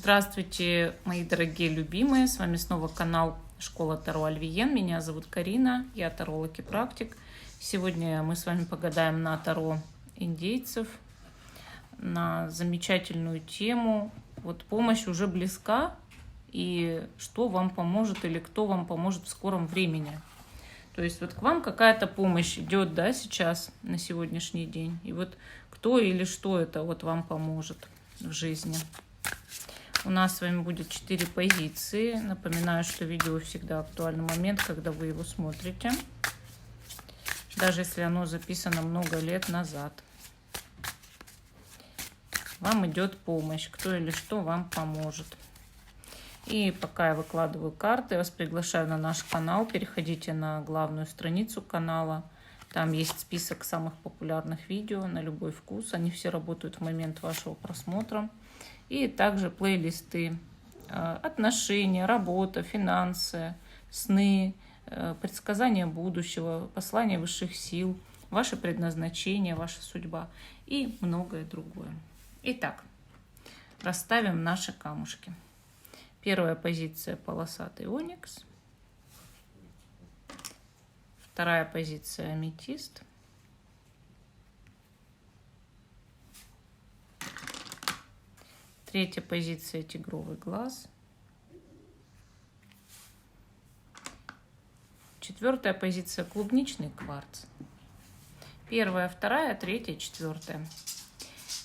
Здравствуйте, мои дорогие любимые! С вами снова канал Школа Таро Альвиен. Меня зовут Карина, я таролог и практик. Сегодня мы с вами погадаем на Таро индейцев, на замечательную тему. Вот помощь уже близка, и что вам поможет или кто вам поможет в скором времени. То есть вот к вам какая-то помощь идет, да, сейчас, на сегодняшний день. И вот кто или что это вот вам поможет в жизни. У нас с вами будет 4 позиции. Напоминаю, что видео всегда актуальный момент, когда вы его смотрите. Даже если оно записано много лет назад. Вам идет помощь. Кто или что вам поможет. И пока я выкладываю карты, я вас приглашаю на наш канал. Переходите на главную страницу канала. Там есть список самых популярных видео на любой вкус. Они все работают в момент вашего просмотра. И также плейлисты отношения, работа, финансы, сны, предсказания будущего, послания высших сил, ваше предназначение, ваша судьба и многое другое. Итак, расставим наши камушки. Первая позиция — полосатый оникс. Вторая позиция — аметист. Третья позиция — тигровый глаз. Четвертая позиция — клубничный кварц. Первая, вторая, третья, четвертая.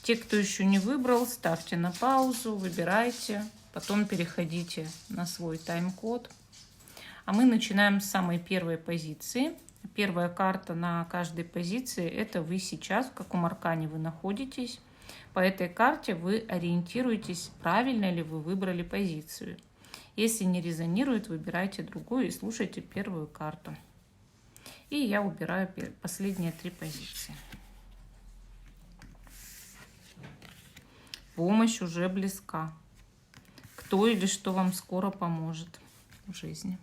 Те, кто еще не выбрал, ставьте на паузу, выбирайте, потом переходите на свой тайм-код. А мы начинаем с самой первой позиции. Первая карта на каждой позиции — это вы сейчас, в каком аркане вы находитесь. По этой карте вы ориентируетесь, правильно ли вы выбрали позицию. Если не резонирует, выбирайте другую и слушайте первую карту. И я убираю последние 3 позиции. Помощь уже близка. Кто или что вам скоро поможет в жизни.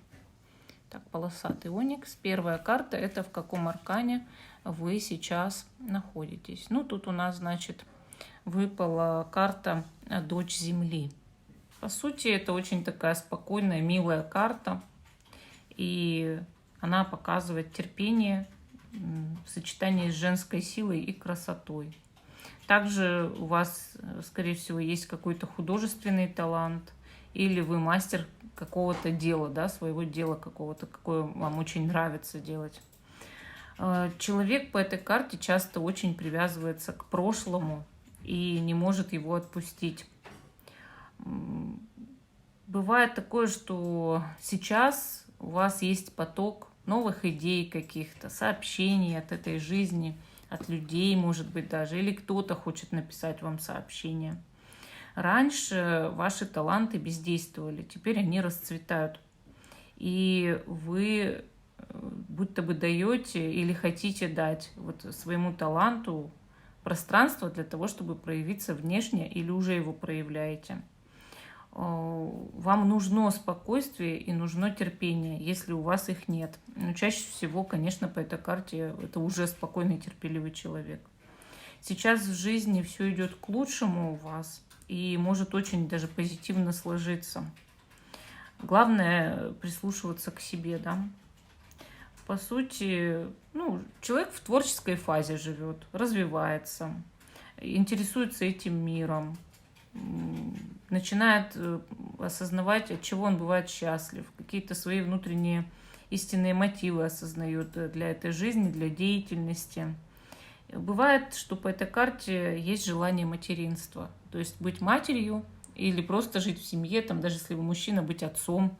Так, полосатый оникс. Первая карта — это в каком аркане вы сейчас находитесь. Ну, тут у нас, значит, выпала карта «Дочь Земли». По сути, это очень такая спокойная, милая карта. И она показывает терпение в сочетании с женской силой и красотой. Также у вас, скорее всего, есть какой-то художественный талант. Или вы мастер какого-то дела, да, своего дела какого-то, какое вам очень нравится делать. Человек по этой карте часто очень привязывается к прошлому и не может его отпустить. Бывает такое, что сейчас у вас есть поток новых идей каких-то, сообщений от этой жизни, от людей, может быть, даже, или кто-то хочет написать вам сообщение. Раньше ваши таланты бездействовали, теперь они расцветают. И вы будто бы даете или хотите дать вот своему таланту пространство для того, чтобы проявиться внешне, или уже его проявляете. Вам нужно спокойствие и нужно терпение, если у вас их нет. Но чаще всего, конечно, по этой карте это уже спокойный, терпеливый человек. Сейчас в жизни все идет к лучшему у вас и может очень даже позитивно сложиться. Главное прислушиваться к себе, да. По сути, человек в творческой фазе живет, развивается, интересуется этим миром, начинает осознавать, от чего он бывает счастлив, какие-то свои внутренние истинные мотивы осознает для этой жизни, для деятельности. Бывает, что по этой карте есть желание материнства, то есть быть матерью или просто жить в семье, там, даже если вы мужчина, быть отцом,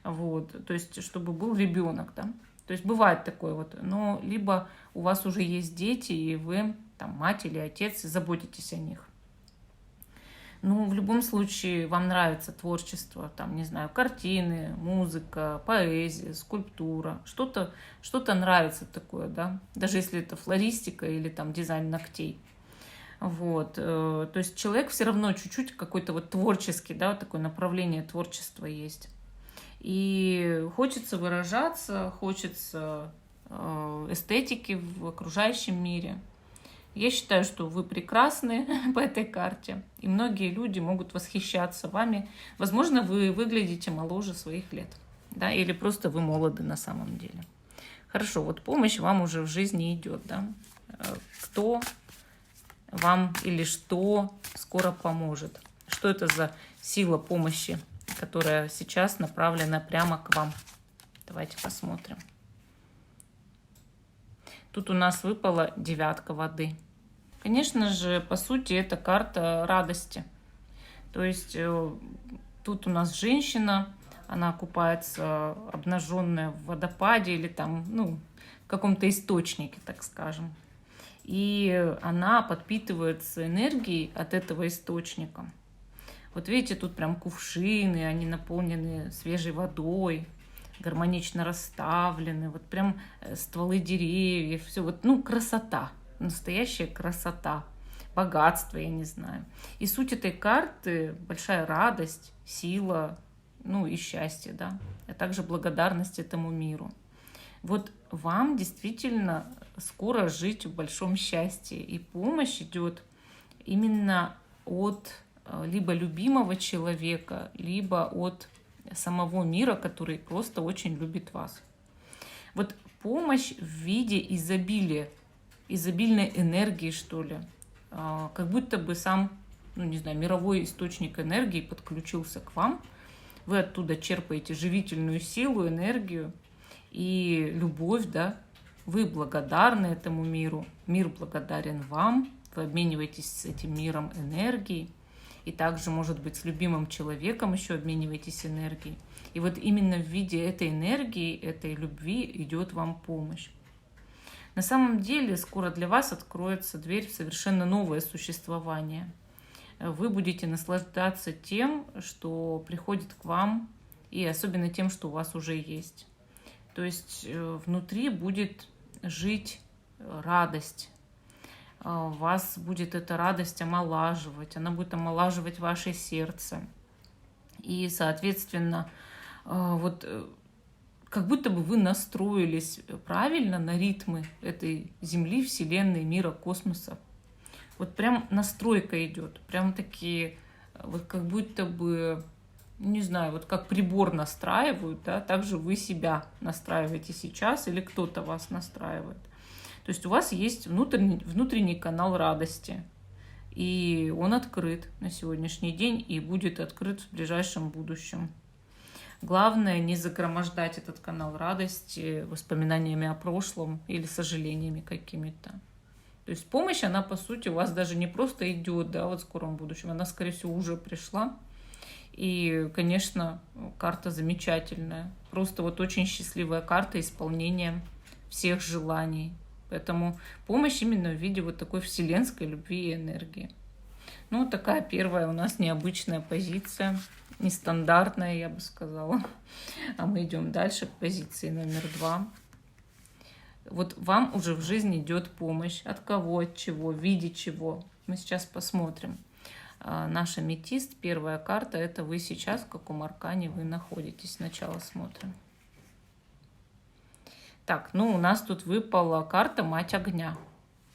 вот, то есть чтобы был ребенок, да. То есть бывает такое вот, но либо у вас уже есть дети, и вы там мать или отец, и заботитесь о них. Ну, в любом случае, вам нравится творчество, там, не знаю, картины, музыка, поэзия, скульптура, что-то нравится такое, да, даже если это флористика или там дизайн ногтей. Вот, то есть человек все равно чуть-чуть какой-то вот творческий, да, вот такое направление творчества есть. И хочется выражаться, хочется эстетики в окружающем мире. Я считаю, что вы прекрасны по этой карте, и многие люди могут восхищаться вами. Возможно, вы выглядите моложе своих лет, да, или просто вы молоды на самом деле. Хорошо, вот помощь вам уже в жизни идет, да. Кто вам или что скоро поможет? Что это за сила помощи, которая сейчас направлена прямо к вам? Давайте посмотрим. Тут у нас выпала 9 воды. Конечно же, по сути, это карта радости. То есть тут у нас женщина, она купается обнаженная в водопаде или там, ну, в каком-то источнике, так скажем. И она подпитывается энергией от этого источника. Вот видите, тут прям кувшины, они наполнены свежей водой, гармонично расставлены, вот прям стволы деревьев, все вот, ну, красота, настоящая красота, богатство, я не знаю. И суть этой карты — большая радость, сила, ну и счастье, да, а также благодарность этому миру. Вот вам действительно скоро жить в большом счастье, и помощь идет именно от либо любимого человека, либо от самого мира, который просто очень любит вас. Вот помощь в виде изобилия, изобильной энергии, что ли. Как будто бы сам, ну не знаю, мировой источник энергии подключился к вам. Вы оттуда черпаете живительную силу, энергию и любовь, да. Вы благодарны этому миру, мир благодарен вам, вы обмениваетесь с этим миром энергией. И также, может быть, с любимым человеком еще обмениваетесь энергией. И вот именно в виде этой энергии, этой любви идет вам помощь. На самом деле скоро для вас откроется дверь в совершенно новое существование. Вы будете наслаждаться тем, что приходит к вам, и особенно тем, что у вас уже есть. То есть внутри будет жить радость. Вас будет эта радость омолаживать, она будет омолаживать ваше сердце. И, соответственно, вот как будто бы вы настроились правильно на ритмы этой Земли, Вселенной, мира, космоса. Вот прям настройка идет, прям такие, вот как будто бы, не знаю, вот как прибор настраивают, да, так же вы себя настраиваете сейчас или кто-то вас настраивает. То есть у вас есть внутренний канал радости, и он открыт на сегодняшний день и будет открыт в ближайшем будущем. Главное не загромождать этот канал радости воспоминаниями о прошлом или сожалениями какими-то. То есть помощь, она по сути у вас даже не просто идет, да, вот в скором будущем, она, скорее всего, уже пришла. И, конечно, карта замечательная. Просто вот очень счастливая карта исполнения всех желаний. Поэтому помощь именно в виде вот такой вселенской любви и энергии. Ну, такая первая у нас необычная позиция, нестандартная, я бы сказала. А мы идем дальше к позиции номер 2. Вот вам уже в жизни идет помощь. От кого, от чего, в виде чего. Мы сейчас посмотрим. Наш аметист, первая карта, это вы сейчас, в каком аркане вы находитесь. Сначала смотрим. Так, ну у нас тут выпала карта «Мать огня».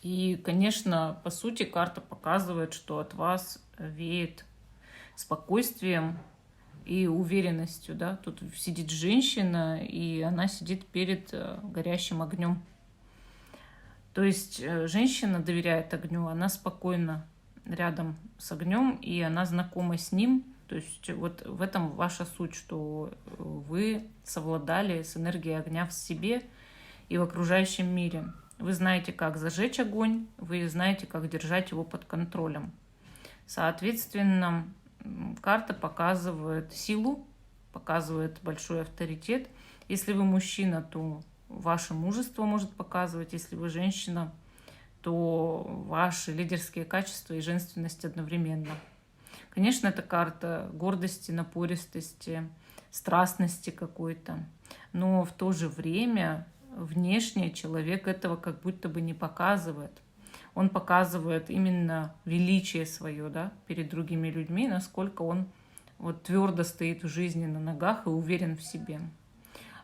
И, конечно, по сути, карта показывает, что от вас веет спокойствием и уверенностью, да. Тут сидит женщина, и она сидит перед горящим огнем. То есть женщина доверяет огню, она спокойна рядом с огнем, и она знакома с ним. То есть вот в этом ваша суть, что вы совладали с энергией огня в себе и в окружающем мире. Вы знаете, как зажечь огонь, вы знаете, как держать его под контролем. Соответственно, карта показывает силу, показывает большой авторитет. Если вы мужчина, то ваше мужество может показывать. Если вы женщина, то ваши лидерские качества и женственность одновременно. Конечно, это карта гордости, напористости, страстности какой-то. Но в то же время внешне человек этого как будто бы не показывает. Он показывает именно величие свое, да, перед другими людьми, насколько он вот твердо стоит в жизни на ногах и уверен в себе.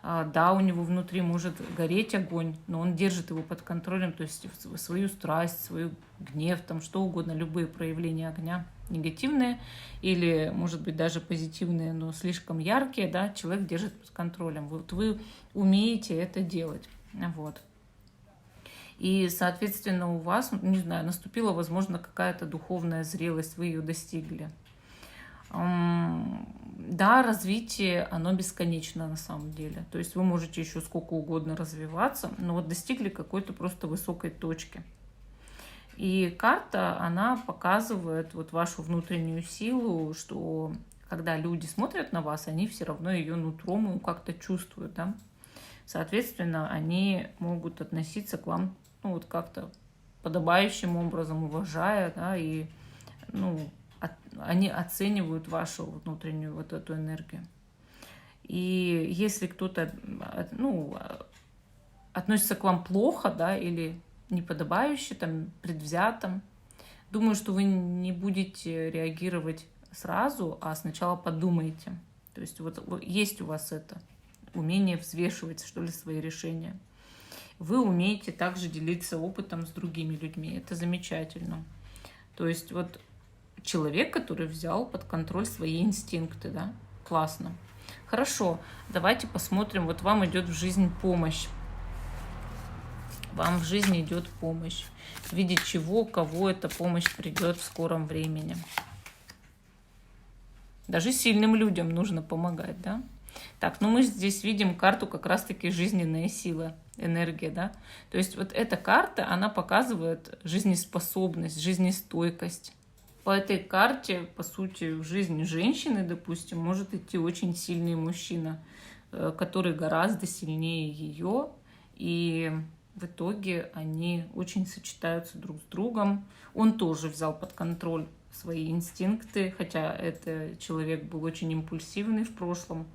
Да, у него внутри может гореть огонь, но он держит его под контролем, то есть свою страсть, свой гнев, там что угодно, любые проявления огня негативные или, может быть, даже позитивные, но слишком яркие, да, человек держит под контролем. Вот вы умеете это делать, вот. И, соответственно, у вас, не знаю, наступила, возможно, какая-то духовная зрелость, вы ее достигли. Да, развитие, оно бесконечно на самом деле. То есть вы можете еще сколько угодно развиваться, но вот достигли какой-то просто высокой точки. И карта, она показывает вот вашу внутреннюю силу, что когда люди смотрят на вас, они все равно ее нутром как-то чувствуют, да. Соответственно, они могут относиться к вам, ну, вот как-то подобающим образом, уважая, да, и, ну, они оценивают вашу внутреннюю вот эту энергию. И если кто-то, ну, относится к вам плохо, да, или неподобающе, там, предвзято, думаю, что вы не будете реагировать сразу, а сначала подумайте. То есть вот есть у вас это умение взвешивать, что ли, свои решения. Вы умеете также делиться опытом с другими людьми. Это замечательно. То есть вот человек, который взял под контроль свои инстинкты, да, классно. Хорошо, давайте посмотрим, вот вам идет в жизнь помощь. Вам в жизни идет помощь. В виде чего, кого эта помощь придет в скором времени. Даже сильным людям нужно помогать, да? Так, ну мы здесь видим карту как раз-таки жизненная сила, энергия, да? То есть вот эта карта, она показывает жизнеспособность, жизнестойкость. По этой карте, по сути, в жизни женщины, допустим, может идти очень сильный мужчина, который гораздо сильнее ее, и в итоге они очень сочетаются друг с другом. Он тоже взял под контроль свои инстинкты, хотя это человек был очень импульсивный в прошлом,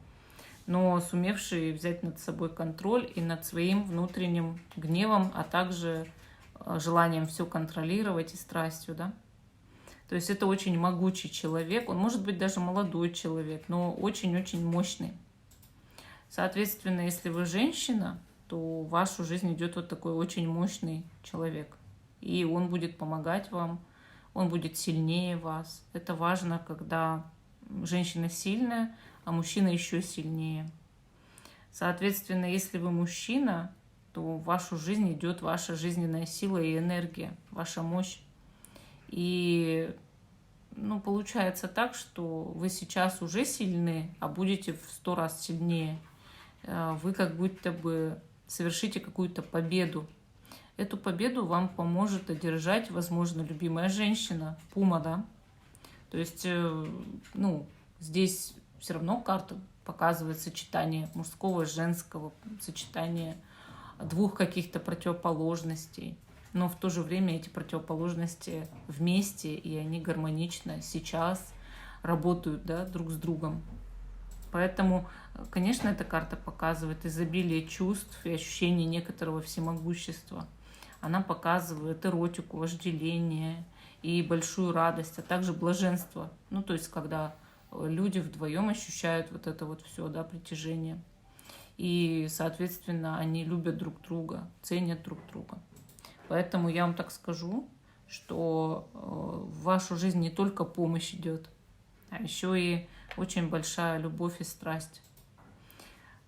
но сумевший взять над собой контроль и над своим внутренним гневом, а также желанием все контролировать и страстью, да. То есть это очень могучий человек, он может быть даже молодой человек, но очень-очень мощный. Соответственно, если вы женщина, то в вашу жизнь идет вот такой очень мощный человек. И он будет помогать вам, он будет сильнее вас. Это важно, когда женщина сильная, а мужчина еще сильнее. Соответственно, если вы мужчина, то в вашу жизнь идет ваша жизненная сила и энергия, ваша мощь. И ну, получается так, что вы сейчас уже сильны, а будете в 100 раз сильнее. Вы как будто бы совершите какую-то победу. Эту победу вам поможет одержать, возможно, любимая женщина, пума, да. То есть, ну, здесь все равно карта показывает сочетание мужского и женского, сочетание двух каких-то противоположностей. Но в то же время эти противоположности вместе, и они гармонично сейчас работают, да, друг с другом. Поэтому, конечно, эта карта показывает изобилие чувств и ощущение некоторого всемогущества. Она показывает эротику, вожделение и большую радость, а также блаженство. Ну, то есть, когда люди вдвоем ощущают вот это вот все, да, притяжение. И, соответственно, они любят друг друга, ценят друг друга. Поэтому я вам так скажу, что в вашу жизнь не только помощь идет, а еще и очень большая любовь и страсть.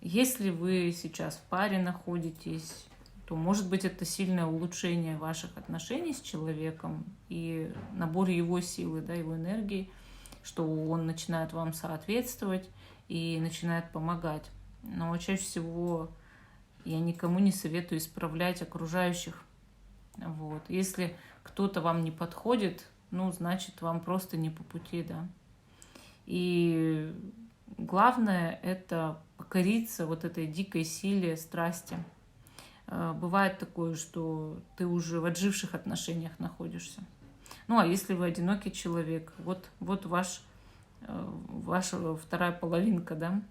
Если вы сейчас в паре находитесь, то, может быть, это сильное улучшение ваших отношений с человеком и набор его силы, да, его энергии, что он начинает вам соответствовать и начинает помогать. Но чаще всего я никому не советую исправлять окружающих. Вот. Если кто-то вам не подходит, ну, значит, вам просто не по пути, да. И главное – это покориться вот этой дикой силе страсти. Бывает такое, что ты уже в отживших отношениях находишься. Ну, а если вы одинокий человек, вот ваша вторая половинка, да,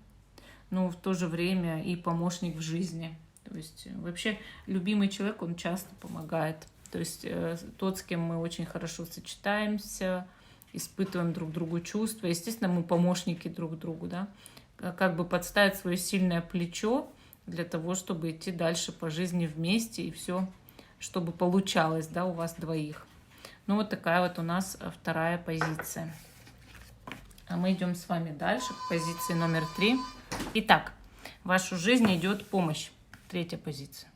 но в то же время и помощник в жизни. То есть вообще любимый человек, он часто помогает. То есть тот, с кем мы очень хорошо сочетаемся, испытываем друг другу чувства. Естественно, мы помощники друг другу, да. Как бы подставить свое сильное плечо для того, чтобы идти дальше по жизни вместе и все, чтобы получалось, да, у вас двоих. Ну, вот такая вот у нас вторая позиция. А мы идем с вами дальше к позиции номер 3. Итак, в вашу жизнь идет помощь. Третья позиция.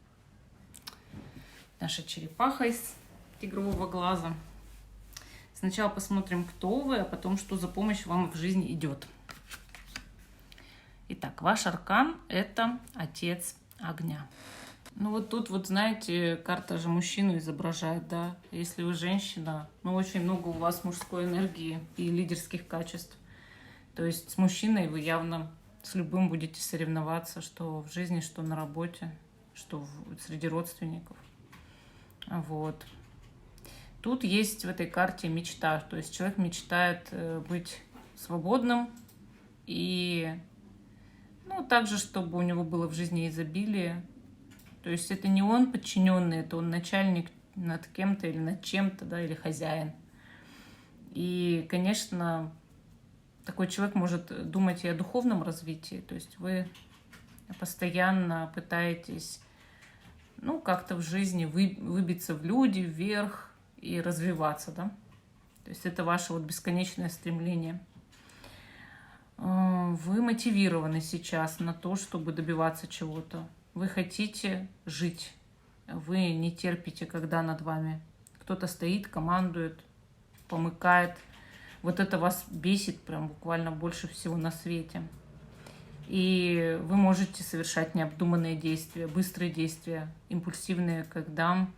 Наша черепаха из тигрового глаза. Сначала посмотрим, кто вы, а потом, что за помощь вам в жизни идет. Итак, ваш аркан – это Отец огня. Ну вот тут, вот знаете, карта же мужчину изображает, да. Если вы женщина, ну очень много у вас мужской энергии и лидерских качеств. То есть с мужчиной вы явно с любым будете соревноваться, что в жизни, что на работе, что среди родственников. Вот. Тут есть в этой карте мечта, то есть человек мечтает быть свободным и, ну, также, чтобы у него было в жизни изобилие. То есть это не он подчиненный, это он начальник над кем-то или над чем-то, да, или хозяин. И, конечно, такой человек может думать и о духовном развитии, то есть вы постоянно пытаетесь, ну, как-то в жизни выбиться в люди, вверх и развиваться, да. То есть это ваше вот бесконечное стремление. Вы мотивированы сейчас на то, чтобы добиваться чего-то. Вы хотите жить. Вы не терпите, когда над вами кто-то стоит, командует, помыкает. Вот это вас бесит прям буквально больше всего на свете. И вы можете совершать необдуманные действия, быстрые действия, импульсивные, когда,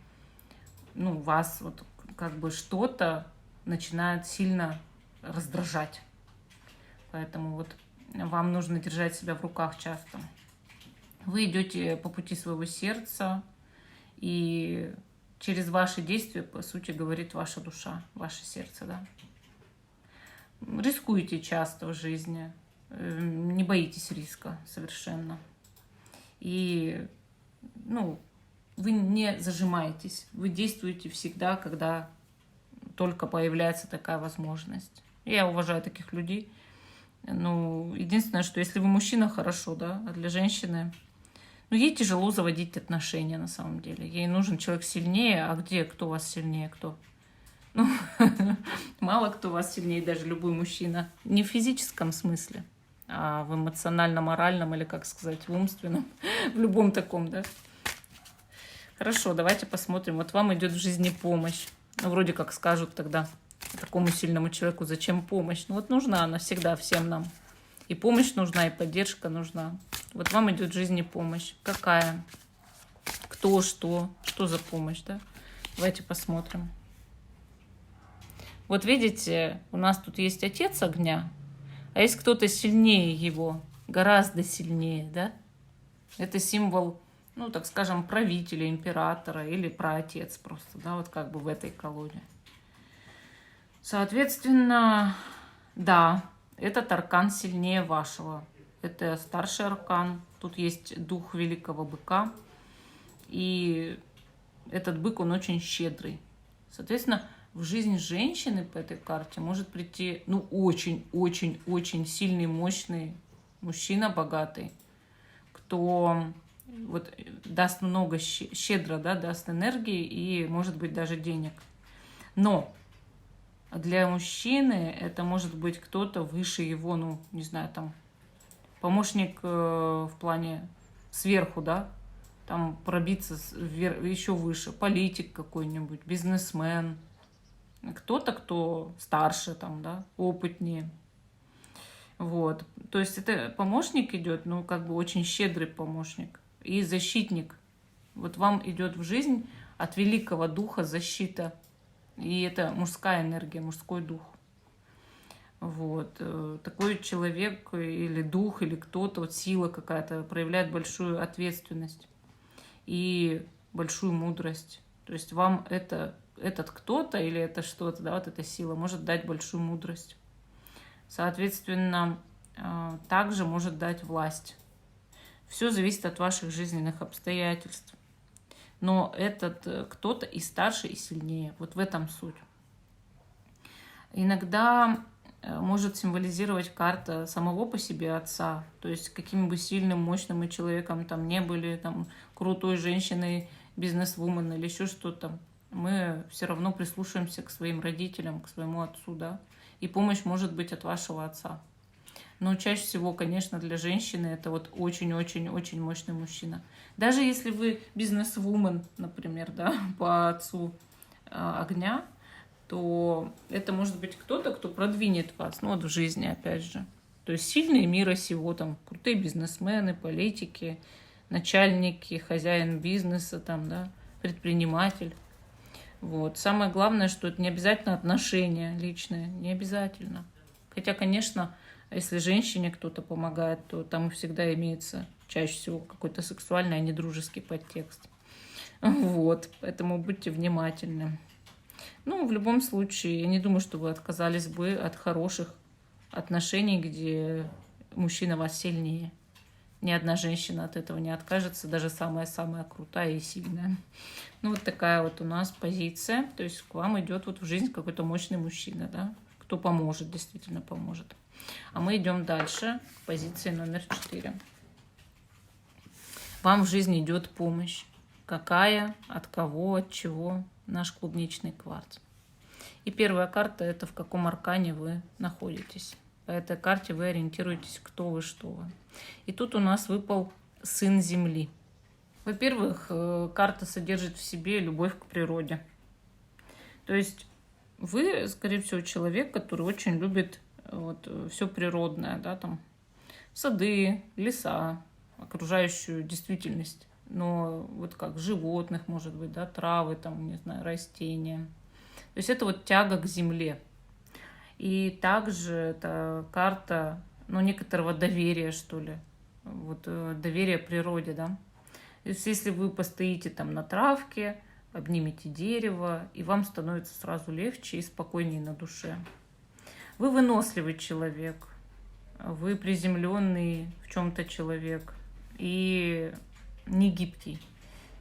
ну, вас вот как бы что-то начинает сильно раздражать. Поэтому вот вам нужно держать себя в руках часто. Вы идете по пути своего сердца, и через ваши действия, по сути, говорит ваша душа, ваше сердце, да. Рискуете часто в жизни, не боитесь риска совершенно. И, ну, вы не зажимаетесь, вы действуете всегда, когда только появляется такая возможность. Я уважаю таких людей. Ну, единственное, что если вы мужчина, хорошо, да, а для женщины, ну, ей тяжело заводить отношения на самом деле. Ей нужен человек сильнее, а где, кто у вас сильнее, кто? Ну, мало кто у вас сильнее, даже любой мужчина. Не в физическом смысле, а в эмоционально-моральном или, как сказать, в умственном, в любом таком, да. Хорошо, давайте посмотрим. Вот вам идет в жизни помощь. Ну, вроде как скажут тогда такому сильному человеку, зачем помощь? Ну, вот нужна она всегда всем нам. И помощь нужна, и поддержка нужна. Вот вам идет в жизни помощь. Какая? Кто, что за помощь, да? Давайте посмотрим. Вот видите, у нас тут есть Отец огня, а есть кто-то сильнее его, гораздо сильнее, да? Это символ, ну, так скажем, правителя, императора или праотец просто, да, вот как бы в этой колоде. Соответственно, да, этот аркан сильнее вашего. Это старший аркан. Тут есть дух великого быка. И этот бык, он очень щедрый. Соответственно, в жизнь женщины по этой карте может прийти, ну, очень-очень-очень сильный, мощный мужчина, богатый, кто вот даст много, щедро, да, даст энергии и, может быть, даже денег. Но для мужчины это может быть кто-то выше его, ну, не знаю, там, помощник в плане сверху, да, там пробиться еще выше, политик какой-нибудь, бизнесмен, кто-то, кто старше, там, да, опытнее. Вот, то есть это помощник идет, ну, как бы очень щедрый помощник и защитник. Вот вам идет в жизнь от великого духа защита. И это мужская энергия, мужской дух. Вот. Такой человек или дух, или кто-то, вот сила какая-то проявляет большую ответственность и большую мудрость. То есть вам этот кто-то или это что-то, да, вот эта сила может дать большую мудрость. Соответственно, также может дать власть. Все зависит от ваших жизненных обстоятельств. Но этот кто-то и старше, и сильнее. Вот в этом суть. Иногда может символизировать карта самого по себе отца. То есть каким бы сильным, мощным мы человеком там не были, там, крутой женщиной, бизнес-вумен или еще что-то, мы все равно прислушаемся к своим родителям, к своему отцу, да. И помощь может быть от вашего отца. Но чаще всего, конечно, для женщины это вот очень-очень-очень мощный мужчина. Даже если вы бизнес-вумен, например, да, по отцу огня, то это может быть кто-то, кто продвинет вас, ну вот в жизни, опять же. То есть сильные мира сего, там, крутые бизнесмены, политики, начальники, хозяин бизнеса, там, да, предприниматель. Вот. Самое главное, что это не обязательно отношения личные, не обязательно. Хотя, конечно, если женщине кто-то помогает, то там всегда имеется чаще всего какой-то сексуальный, а не дружеский подтекст. Вот, поэтому будьте внимательны. Ну, в любом случае, я не думаю, что вы отказались бы от хороших отношений, где мужчина вас сильнее. Ни одна женщина от этого не откажется, даже самая-самая крутая и сильная. Ну, вот такая вот у нас позиция. То есть к вам идет вот в жизнь какой-то мощный мужчина, да, кто поможет, действительно поможет. А мы идем дальше к позиции номер 4. Вам в жизни идет помощь. Какая, от кого, от чего? Наш клубничный кварц. И первая карта – это в каком аркане вы находитесь. По этой карте вы ориентируетесь, кто вы, что вы. И тут у нас выпал сын Земли. Во-первых, карта содержит в себе любовь к природе. То есть вы, скорее всего, человек, который очень любит вот все природное, да, там сады, леса, окружающую действительность. Но вот как животных, может быть, да, травы, там, не знаю, растения. То есть это вот тяга к земле. И также это карта, ну, некоторого доверия, что ли. Вот доверие природе, да. То есть если вы постоите там на травке, обнимете дерево, и вам становится сразу легче и спокойнее на душе. Вы выносливый человек, вы приземленный в чем-то человек и не гибкий.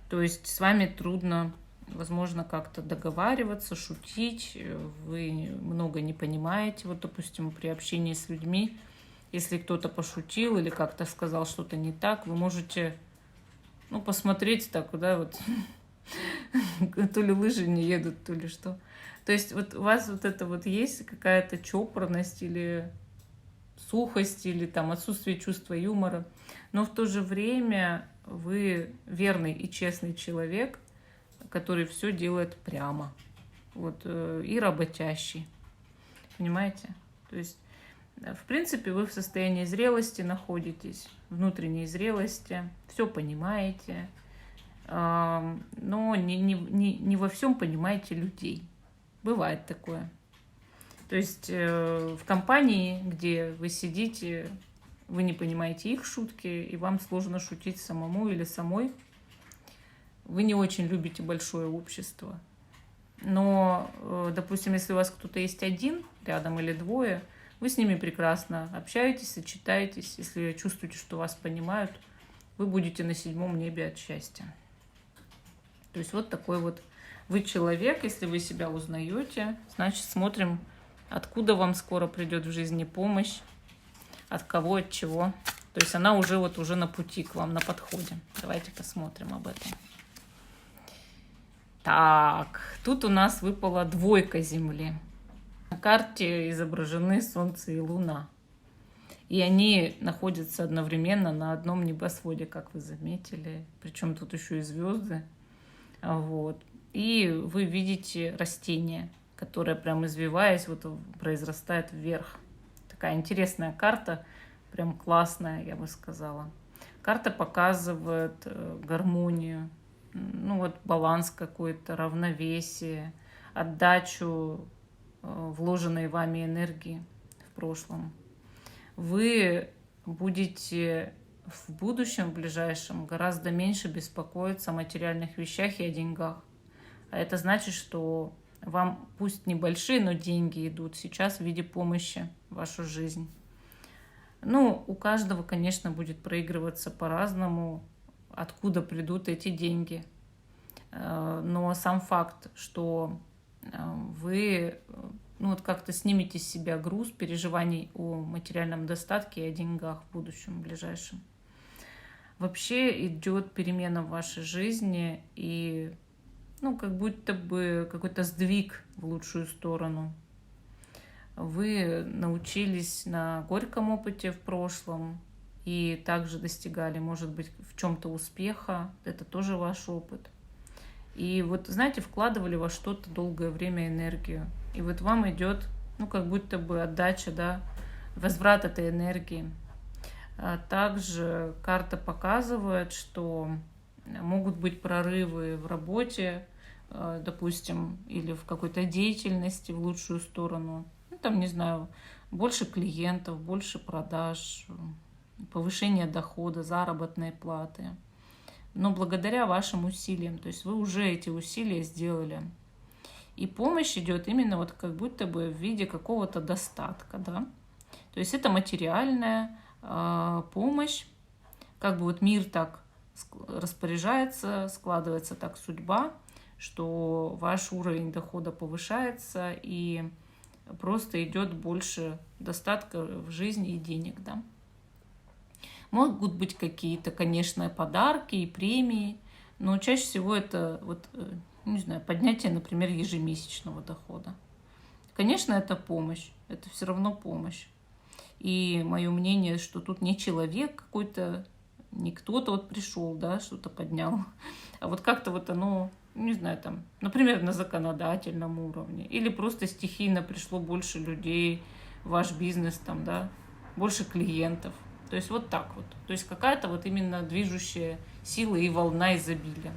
То есть с вами трудно, возможно, как-то договариваться, шутить, вы много не понимаете. Вот, допустим, при общении с людьми, если кто-то пошутил или как-то сказал что-то не так, вы можете, ну, посмотреть так, да, вот, то ли лыжи не едут, то ли что. То есть вот у вас вот это вот есть какая-то чопорность или сухость, или там отсутствие чувства юмора, но в то же время вы верный и честный человек, который все делает прямо, вот, и работящий, понимаете? То есть, в принципе, вы в состоянии зрелости находитесь, внутренней зрелости, все понимаете, но не во всем понимаете людей. Бывает такое. То есть в компании, где вы сидите, вы не понимаете их шутки, и вам сложно шутить самому или самой. Вы не очень любите большое общество. Но, допустим, если у вас кто-то есть один рядом или двое, вы с ними прекрасно общаетесь, сочетаетесь. Если чувствуете, что вас понимают, вы будете на 7-м небе от счастья. То есть вот такой вот вы человек. Если вы себя узнаете, значит, смотрим, откуда вам скоро придет в жизни помощь, от кого, от чего. То есть она уже на пути к вам, на подходе. Давайте посмотрим об этом. Так, тут у нас выпала двойка Земли. На карте изображены Солнце и Луна. И они находятся одновременно на одном небосводе, как вы заметили. Причем тут еще и звезды. Вот. И вы видите растение, которое прям извиваясь, вот произрастает вверх. Такая интересная карта, прям классная, я бы сказала. Карта показывает гармонию, ну вот баланс какой-то, равновесие, отдачу вложенной вами энергии в прошлом. Вы будете в будущем, в ближайшем, гораздо меньше беспокоиться о материальных вещах и о деньгах. А это значит, что вам пусть небольшие, но деньги идут сейчас в виде помощи в вашу жизнь. Ну, у каждого, конечно, будет проигрываться по-разному, откуда придут эти деньги. Но сам факт, что вы ну вот как-то снимете с себя груз переживаний о материальном достатке и о деньгах в будущем, в ближайшем. Вообще идет перемена в вашей жизни и, ну, как будто бы какой-то сдвиг в лучшую сторону. Вы научились на горьком опыте в прошлом и также достигали, может быть, в чем-то успеха. Это тоже ваш опыт. И вот, знаете, вкладывали во что-то долгое время энергию. И вот вам идет, ну, как будто бы отдача, да, возврат этой энергии. Также карта показывает, что могут быть прорывы в работе, допустим, или в какой-то деятельности в лучшую сторону. Ну, там, не знаю, больше клиентов, больше продаж, повышение дохода, заработной платы. Но благодаря вашим усилиям, то есть вы уже эти усилия сделали. И помощь идет именно вот как будто бы в виде какого-то достатка, да. То есть это материальная помощь, как бы вот мир так распоряжается, складывается так судьба, что ваш уровень дохода повышается и просто идет больше достатка в жизни и денег, да. Могут быть какие-то, конечно, подарки и премии, но чаще всего это вот, не знаю, поднятие, например, ежемесячного дохода. Конечно, это помощь, это все равно помощь. И мое мнение, что тут не человек какой-то, не кто-то вот пришел, да, что-то поднял, а вот как-то вот оно, не знаю, там, например, на законодательном уровне, или просто стихийно пришло больше людей в ваш бизнес, там, да, больше клиентов. То есть вот так вот. То есть какая-то вот именно движущая сила и волна изобилия.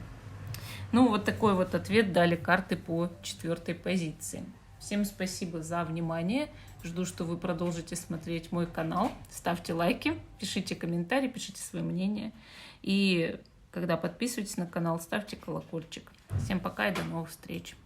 Ну, вот такой вот ответ дали карты по 4-й позиции. Всем спасибо за внимание. Жду, что вы продолжите смотреть мой канал. Ставьте лайки, пишите комментарии, пишите свое мнение. И когда подписываетесь на канал, ставьте колокольчик. Всем пока и до новых встреч.